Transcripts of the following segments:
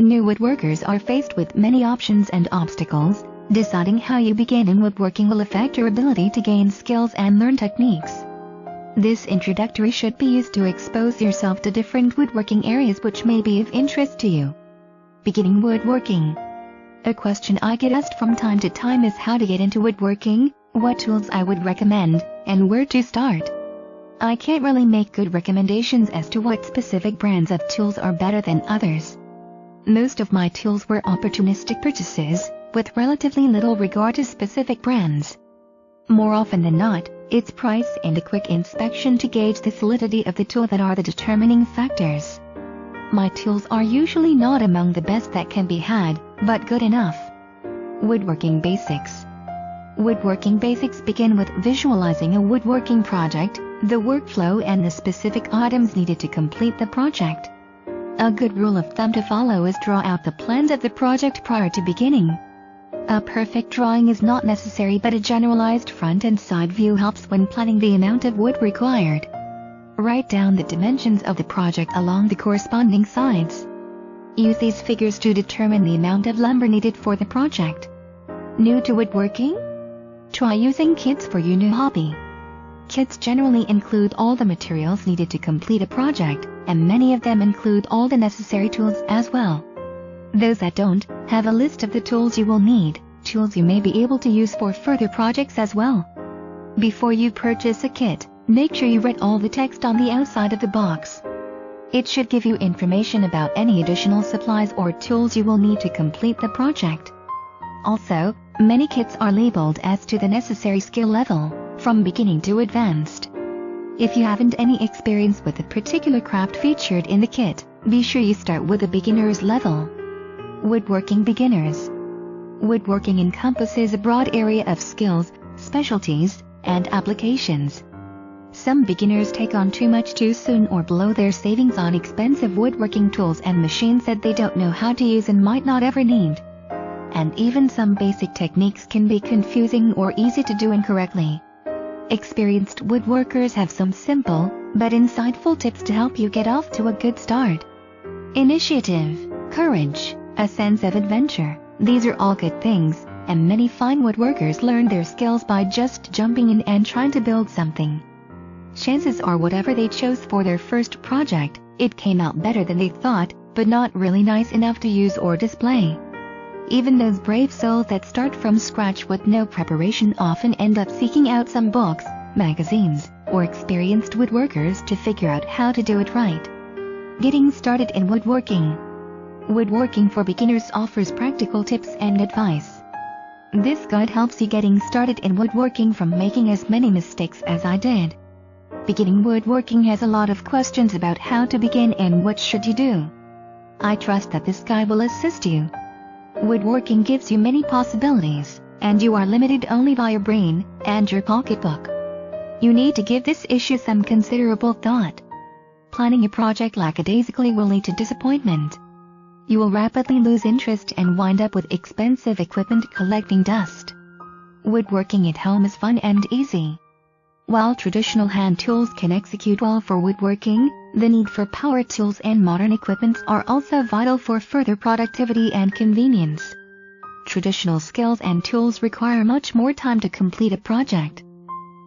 New woodworkers are faced with many options and obstacles. Deciding how you begin in woodworking will affect your ability to gain skills and learn techniques. This introductory should be used to expose yourself to different woodworking areas which may be of interest to you. Beginning woodworking. A question I get asked from time to time is how to get into woodworking, what tools I would recommend, and where to start. I can't really make good recommendations as to what specific brands of tools are better than others. Most of my tools were opportunistic purchases, with relatively little regard to specific brands. More often than not, it's price and a quick inspection to gauge the solidity of the tool that are the determining factors. My tools are usually not among the best that can be had, but good enough. Woodworking basics. Woodworking basics begin with visualizing a woodworking project, the workflow and the specific items needed to complete the project. A good rule of thumb to follow is draw out the plans of the project prior to beginning. A perfect drawing is not necessary, but a generalized front and side view helps when planning the amount of wood required. Write down the dimensions of the project along the corresponding sides. Use these figures to determine the amount of lumber needed for the project. New to woodworking? Try using kits for your new hobby. Kits generally include all the materials needed to complete a project, and many of them include all the necessary tools as well. Those that don't, have a list of the tools you will need, tools you may be able to use for further projects as well. Before you purchase a kit, make sure you read all the text on the outside of the box. It should give you information about any additional supplies or tools you will need to complete the project. Also, many kits are labeled as to the necessary skill level, from beginning to advanced. If you haven't any experience with a particular craft featured in the kit, be sure you start with a beginner's level. Woodworking beginners. Woodworking encompasses a broad area of skills, specialties, and applications. Some beginners take on too much too soon or blow their savings on expensive woodworking tools and machines that they don't know how to use and might not ever need. And even some basic techniques can be confusing or easy to do incorrectly. Experienced woodworkers have some simple, but insightful tips to help you get off to a good start. Initiative, courage, a sense of adventure, these are all good things, and many fine woodworkers learn their skills by just jumping in and trying to build something. Chances are whatever they chose for their first project, it came out better than they thought, but not really nice enough to use or display. Even those brave souls that start from scratch with no preparation often end up seeking out some books, magazines, or experienced woodworkers to figure out how to do it right. Getting started in woodworking. Woodworking for Beginners offers practical tips and advice. This guide helps you getting started in woodworking from making as many mistakes as I did. Beginning woodworking has a lot of questions about how to begin and what should you do. I trust that this guide will assist you. Woodworking gives you many possibilities, and you are limited only by your brain and your pocketbook. You need to give this issue some considerable thought. Planning a project lackadaisically will lead to disappointment. You will rapidly lose interest and wind up with expensive equipment collecting dust. Woodworking at home is fun and easy. While traditional hand tools can execute well for woodworking, the need for power tools and modern equipment are also vital for further productivity and convenience. Traditional skills and tools require much more time to complete a project.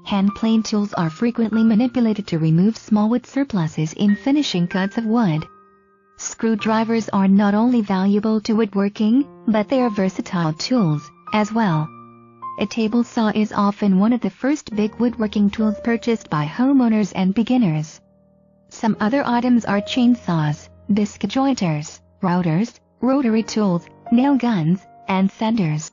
Hand plane tools are frequently manipulated to remove small wood surpluses in finishing cuts of wood. Screwdrivers are not only valuable to woodworking, but they are versatile tools, as well. A table saw is often one of the first big woodworking tools purchased by homeowners and beginners. Some other items are chainsaws, biscuit jointers, routers, rotary tools, nail guns, and sanders.